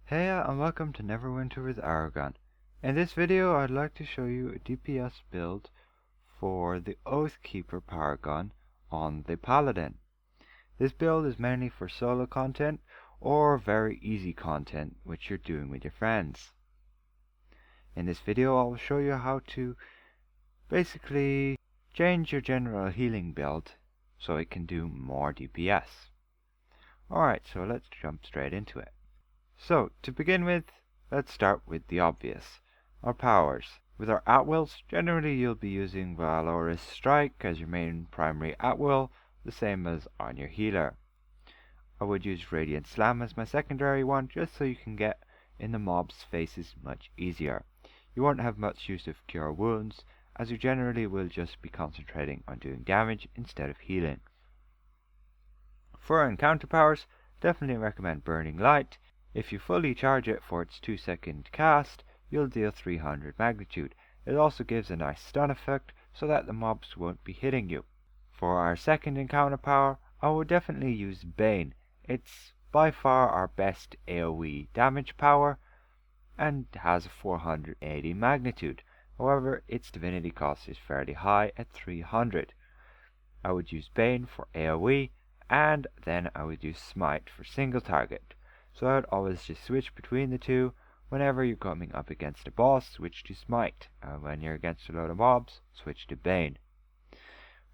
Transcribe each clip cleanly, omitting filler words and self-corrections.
Hey and welcome to Neverwinter with Aragon. In this video I'd like to show you a DPS build for the Oathkeeper paragon on the Paladin. This build is mainly for solo content or very easy content which you're doing with your friends. In this video I will show you how to basically change your general healing build so it can do more DPS. Alright, so let's jump straight into it. So, to begin with, let's start with the obvious, our powers. With our at-wills, generally you'll be using Vallenhas Strike as your main primary at-will, the same as on your healer. I would use Radiant Slam as my secondary one, just so you can get in the mob's faces much easier. You won't have much use of Cure Wounds, as you generally will just be concentrating on doing damage instead of healing. For our encounter powers, definitely recommend Burning Light. If you fully charge it for its 2-second cast, you'll deal 300 magnitude. It also gives a nice stun effect so that the mobs won't be hitting you. For our second encounter power, I would definitely use Bane. It's by far our best AoE damage power and has a 480 magnitude. However, its divinity cost is fairly high at 300. I would use Bane for AoE and then I would use Smite for single target. So I would always just switch between the two. Whenever you're coming up against a boss, switch to Smite. When you're against a load of mobs, switch to Bane.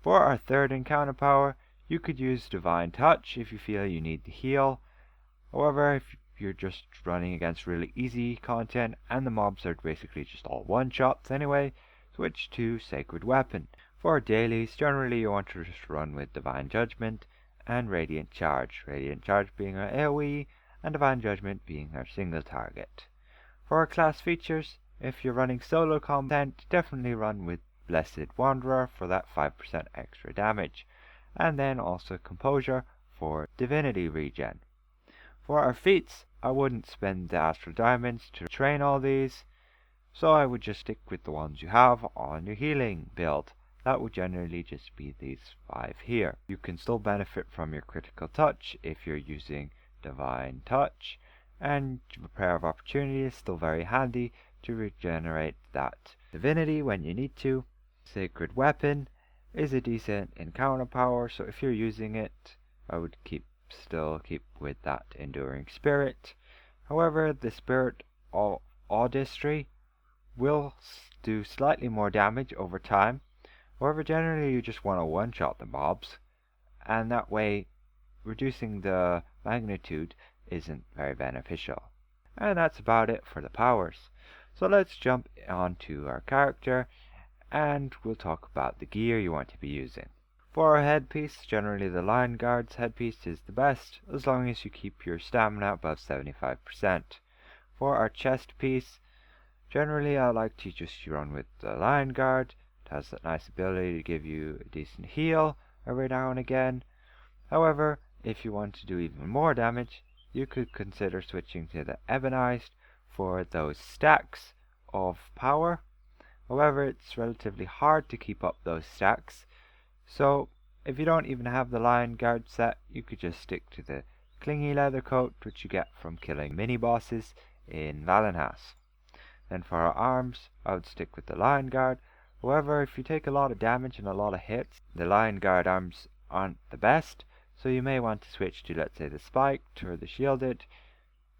For our third encounter power, you could use Divine Touch if you feel you need to heal. However, if you're just running against really easy content and the mobs are basically just all one-shots anyway, switch to Sacred Weapon. For our dailies, generally you want to just run with Divine Judgment and Radiant Charge. Radiant Charge being our AoE, and Divine Judgment being our single target. For our class features, if you're running solo content, definitely run with Blessed Wanderer for that 5% extra damage, and then also Composure for divinity regen. For our feats, I wouldn't spend the Astral Diamonds to train all these, so I would just stick with the ones you have on your healing build. That would generally just be these 5 here. You can still benefit from your critical touch if you're using Divine Touch, and Prayer of Opportunity is still very handy to regenerate that divinity when you need to. Sacred Weapon is a decent encounter power, so if you're using it, I would still keep with that Enduring Spirit. However, the Spirit of Audistry will do slightly more damage over time. However, generally you just want to one-shot the mobs, and that way reducing the magnitude isn't very beneficial. And that's about it for the powers. So let's jump on to our character and we'll talk about the gear you want to be using. For our headpiece, generally the Lion Guard's headpiece is the best, as long as you keep your stamina above 75%. For our chest piece, generally I like to just run with the Lion Guard. It has that nice ability to give you a decent heal every now and again. However, if you want to do even more damage, you could consider switching to the Ebonized for those stacks of power. However, it's relatively hard to keep up those stacks, so if you don't even have the Lion Guard set, you could just stick to the Clingy Leather Coat, which you get from killing mini-bosses in Vallenhas. Then for our arms, I would stick with the Lion Guard. However, if you take a lot of damage and a lot of hits, the Lion Guard arms aren't the best, so you may want to switch to, let's say, the Spiked or the Shielded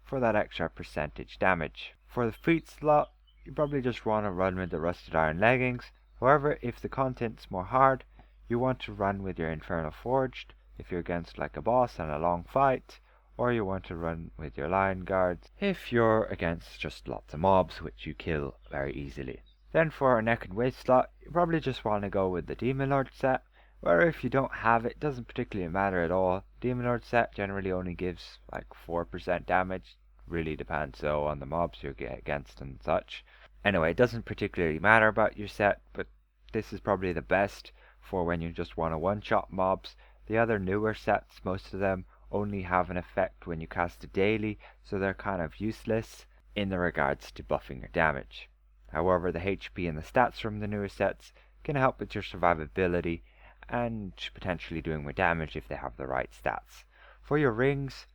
for that extra percentage damage. For the feet slot, you probably just want to run with the Rusted Iron Leggings. However, if the content's more hard, you want to run with your Infernal Forged if you're against like a boss and a long fight, or you want to run with your Lion Guards if you're against just lots of mobs which you kill very easily. Then for our neck and waist slot, you probably just want to go with the Demon Lord set, where if you don't have it, it doesn't particularly matter at all. Demon Lord set generally only gives like 4% damage, really depends though on the mobs you get against and such. Anyway, it doesn't particularly matter about your set, but this is probably the best for when you just want to one-shot mobs. The other newer sets, most of them only have an effect when you cast a daily, so they're kind of useless in the regards to buffing your damage. However, the HP and the stats from the newer sets can help with your survivability and potentially doing more damage if they have the right stats. For your rings,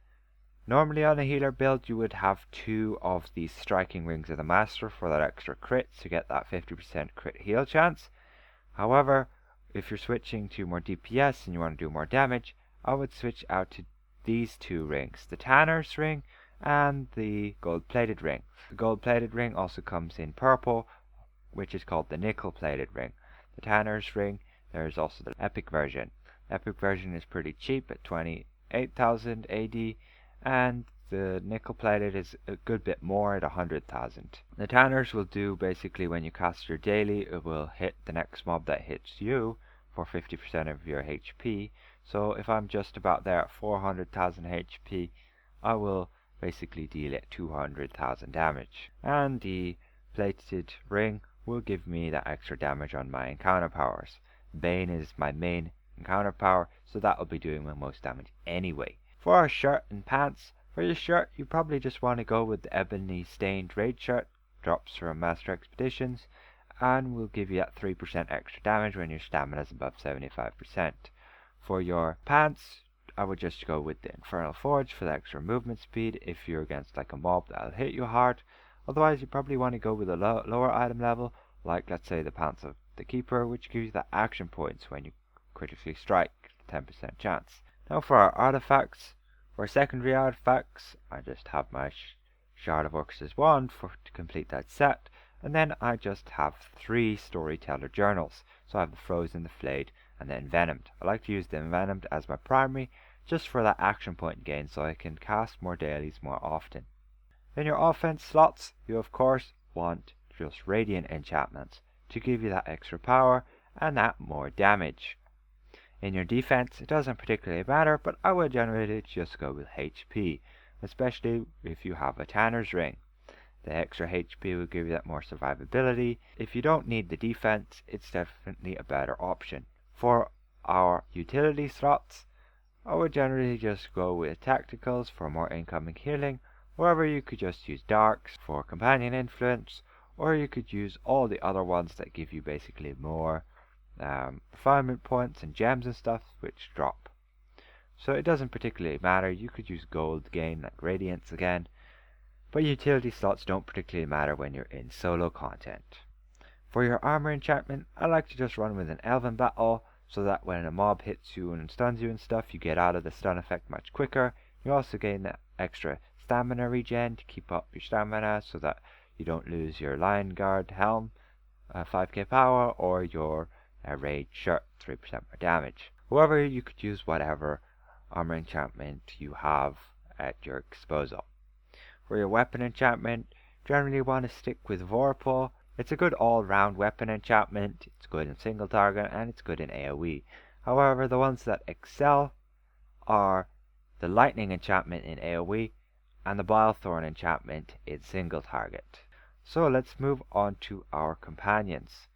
Normally on a healer build you would have 2 of these striking rings of the master for that extra crit to get that 50% crit heal chance. However, if you're switching to more DPS and you want to do more damage, I would switch out to these 2 rings, the Tanner's ring and the gold plated ring. The gold plated ring also comes in purple, which is called the nickel plated ring. The Tanner's ring, there's also the epic version. The epic version is pretty cheap at 28,000 AD, and the nickel plated is a good bit more at 100,000. The Tanners will do basically when you cast your daily, it will hit the next mob that hits you for 50% of your HP. So if I'm just about there at 400,000 HP, I will basically deal it 200,000 damage. And the plated ring will give me that extra damage on my encounter powers. Bane is my main encounter power, so that will be doing my most damage anyway. For our shirt and pants, for your shirt you probably just want to go with the ebony stained raid shirt, drops from Master Expeditions, and will give you that 3% extra damage when your stamina is above 75%. For your pants, I would just go with the Infernal Forge for the extra movement speed if you're against like a mob that'll hit you hard. Otherwise you probably want to go with a lower item level, like let's say the Pants of the Keeper, which gives you the action points when you critically strike, 10% chance. Now for our artifacts, for secondary artifacts, I just have my Shard of Orcus' wand to complete that set, and then I just have 3 storyteller journals. So I have the Frozen, the Flayed, and the Envenomed. I like to use the Envenomed as my primary, just for that action point gain, so I can cast more dailies more often. In your offense slots, you of course want just Radiant enchantments to give you that extra power and that more damage. In your defense, it doesn't particularly matter, but I would generally just go with HP, especially if you have a Tanner's ring. The extra HP will give you that more survivability. If you don't need the defense, it's definitely a better option. For our utility slots, I would generally just go with tacticals for more incoming healing. However, you could just use darks for companion influence, or you could use all the other ones that give you basically more refinement points and gems and stuff which drop. So it doesn't particularly matter. You could use gold gain like radiance again, but utility slots don't particularly matter when you're in solo content. For your armor enchantment, I like to just run with an elven battle, so that when a mob hits you and stuns you and stuff, you get out of the stun effect much quicker. You also gain that extra stamina regen to keep up your stamina, so that you don't lose your Lion Guard helm, 5k power, or your raid shirt, 3% more damage. However, you could use whatever armor enchantment you have at your disposal. For your weapon enchantment, generally want to stick with Vorpal. It's a good all-round weapon enchantment. It's good in single target and it's good in AoE. However, the ones that excel are the lightning enchantment in AoE and the Bilethorn enchantment in single target. So let's move on to our companions.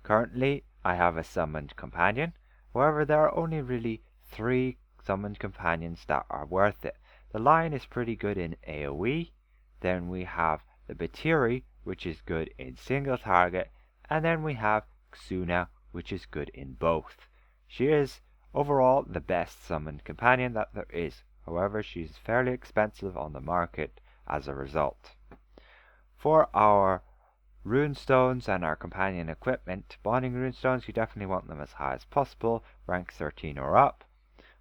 Currently, I have a summoned companion. However, there are only really 3 summoned companions that are worth it. The Lion is pretty good in AoE. Then we have the Batiri, which is good in single target. And then we have Xuna, which is good in both. She is overall the best summoned companion that there is. However, she is fairly expensive on the market as a result. For our runestones and our companion equipment, bonding runestones, you definitely want them as high as possible, rank 13 or up.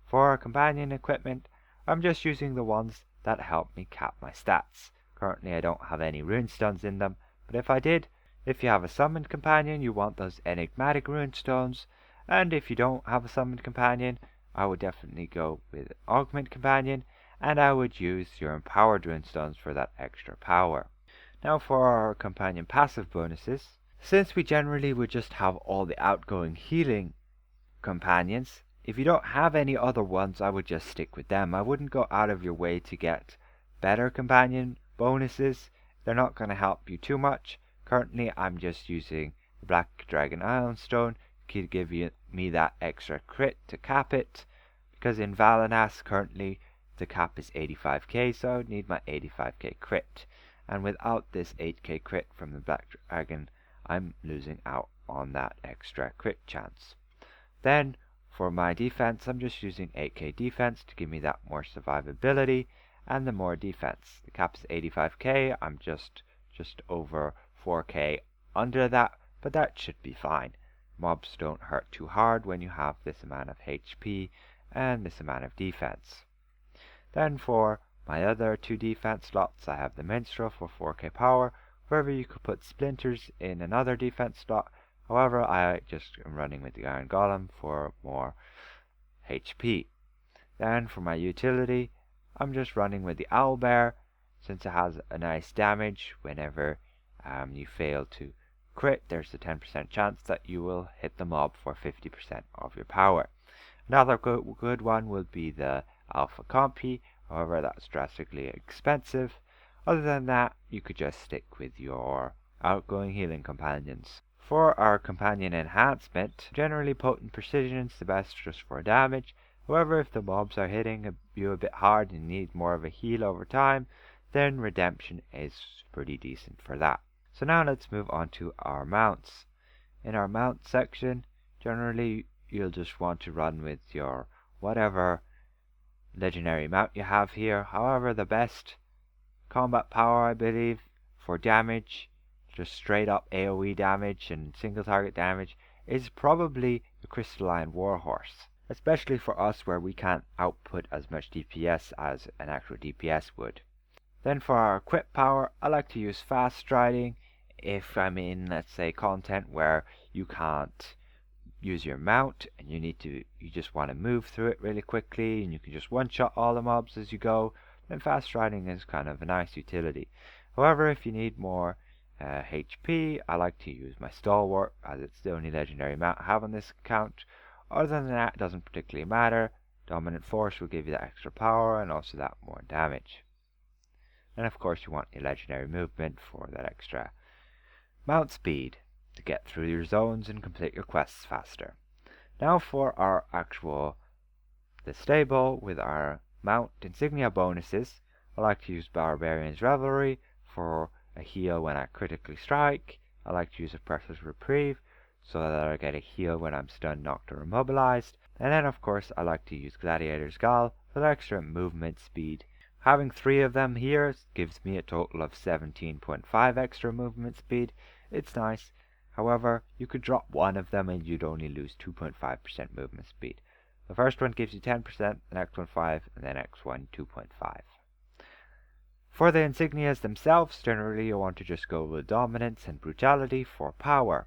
For our companion equipment, I'm just using the ones that help me cap my stats. Currently I don't have any runestones in them, but if I did, if you have a summoned companion, you want those enigmatic runestones, and if you don't have a summoned companion, I would definitely go with augment companion, and I would use your empowered runestones for that extra power. Now for our companion passive bonuses, since we generally would just have all the outgoing healing companions, if you don't have any other ones, I would just stick with them. I wouldn't go out of your way to get better companion bonuses. They're not going to help you too much. Currently, I'm just using the Black Dragon Ion Stone to give me that extra crit to cap it. Because in Vallenhas, currently, the cap is 85k, so I would need my 85k crit. And without this 8k crit from the Black Dragon, I'm losing out on that extra crit chance. Then, for my defense, I'm just using 8k defense to give me that more survivability. and the more defense. The cap is 85k, I'm just over 4k under that, but that should be fine. Mobs don't hurt too hard when you have this amount of HP and this amount of defense. Then for my other 2 defense slots, I have the Minstrel for 4k power. Wherever you could put Splinters in another defense slot. However, I just am running with the Iron Golem for more HP. Then for my utility, I'm just running with the Owlbear, since it has a nice damage. Whenever you fail to crit, there's a 10% chance that you will hit the mob for 50% of your power. Another good one would be the Alpha Compy, however that's drastically expensive. Other than that, you could just stick with your outgoing healing companions. For our companion enhancement, generally Potent Precision is the best just for damage. However, if the mobs are hitting you a bit hard and need more of a heal over time, then Redemption is pretty decent for that. So now let's move on to our mounts. In our mount section, generally you'll just want to run with your whatever legendary mount you have here. However, the best combat power, I believe, for damage, just straight up AoE damage and single target damage, is probably the Crystalline Warhorse. Especially for us where we can't output as much DPS as an actual DPS would. Then for our equip power, I like to use Fast Striding if I'm in, let's say, content where you can't use your mount and you just want to move through it really quickly and you can just one-shot all the mobs as you go, then Fast Striding is kind of a nice utility. However, if you need more HP, I like to use my Stalwart, as it's the only legendary mount I have on this account. Other than that, it doesn't particularly matter. Dominant Force will give you that extra power and also that more damage. And of course you want your legendary movement for that extra mount speed to get through your zones and complete your quests faster. Now for our the stable with our mount insignia bonuses, I like to use Barbarian's Revelry for a heal when I critically strike. I like to use Oppressor's Reprieve so that I get a heal when I'm stunned, knocked, or immobilized. And then of course I like to use Gladiator's Gall for the extra movement speed. Having 3 of them here gives me a total of 17.5 extra movement speed. It's nice. However, you could drop one of them and you'd only lose 2.5% movement speed. The first one gives you 10%, the next one 5, and the next one 2.5. For the insignias themselves, generally you want to just go with Dominance and Brutality for power.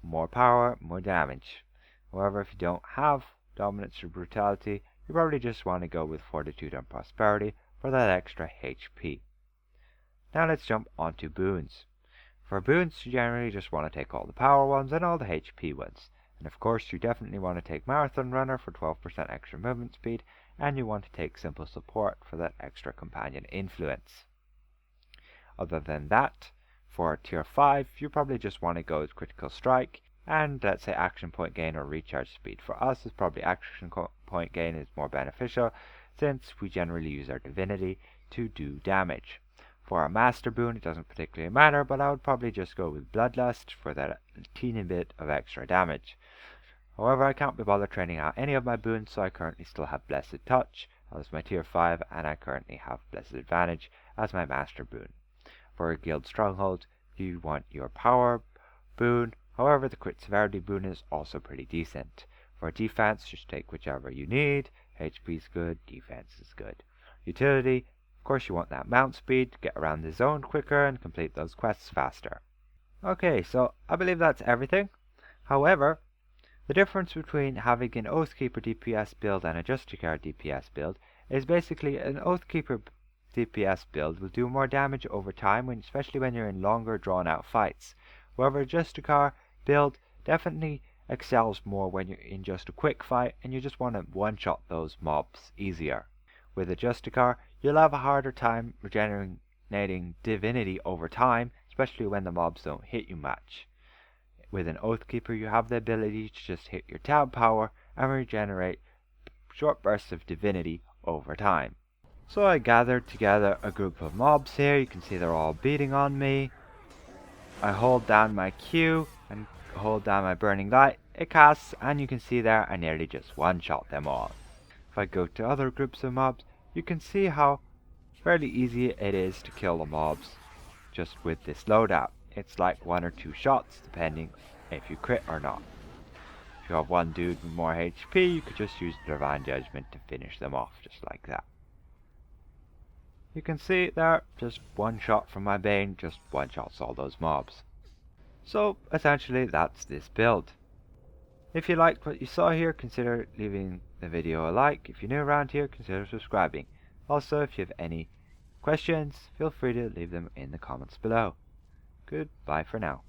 More power, more damage. However, if you don't have Dominance or Brutality, you probably just want to go with Fortitude and Prosperity for that extra HP. Now let's jump onto Boons. For Boons, you generally just want to take all the power ones and all the HP ones. And of course, you definitely want to take Marathon Runner for 12% extra movement speed, and you want to take Simple Support for that extra companion influence. Other than that, for tier 5, you probably just want to go with Critical Strike, and let's say Action Point Gain or Recharge Speed. For us, it's probably Action Point Gain is more beneficial, since we generally use our Divinity to do damage. For our Master Boon, it doesn't particularly matter, but I would probably just go with Bloodlust for that teeny bit of extra damage. However, I can't be bothered training out any of my boons, so I currently still have Blessed Touch as my tier 5, and I currently have Blessed Advantage as my Master Boon. For a Guild Stronghold, you want your Power Boon. However, the Crit Severity Boon is also pretty decent. For defense, just take whichever you need. HP is good, defense is good. Utility, of course you want that mount speed to get around the zone quicker and complete those quests faster. Okay, so I believe that's everything. However, the difference between having an Oathkeeper DPS build and a Justicar DPS build is basically an Oathkeeper DPS build will do more damage over time, especially when you're in longer drawn out fights. However, a Justicar build definitely excels more when you're in just a quick fight and you just want to one-shot those mobs easier. With a Justicar, you'll have a harder time regenerating divinity over time, especially when the mobs don't hit you much. With an Oathkeeper, you have the ability to just hit your tab power and regenerate short bursts of divinity over time. So I gathered together a group of mobs here. You can see they're all beating on me. I hold down my Q and hold down my Burning Light. It casts, and you can see there I nearly just one-shot them all. If I go to other groups of mobs, you can see how fairly easy it is to kill the mobs just with this loadout. It's like 1 or 2 shots depending if you crit or not. If you have one dude with more HP, you could just use Divine Judgment to finish them off just like that. You can see there, just one shot from my Bane, just one shots all those mobs. So essentially that's this build. If you liked what you saw here, consider leaving the video a like. If you're new around here, consider subscribing. Also, if you have any questions, feel free to leave them in the comments below. Goodbye for now.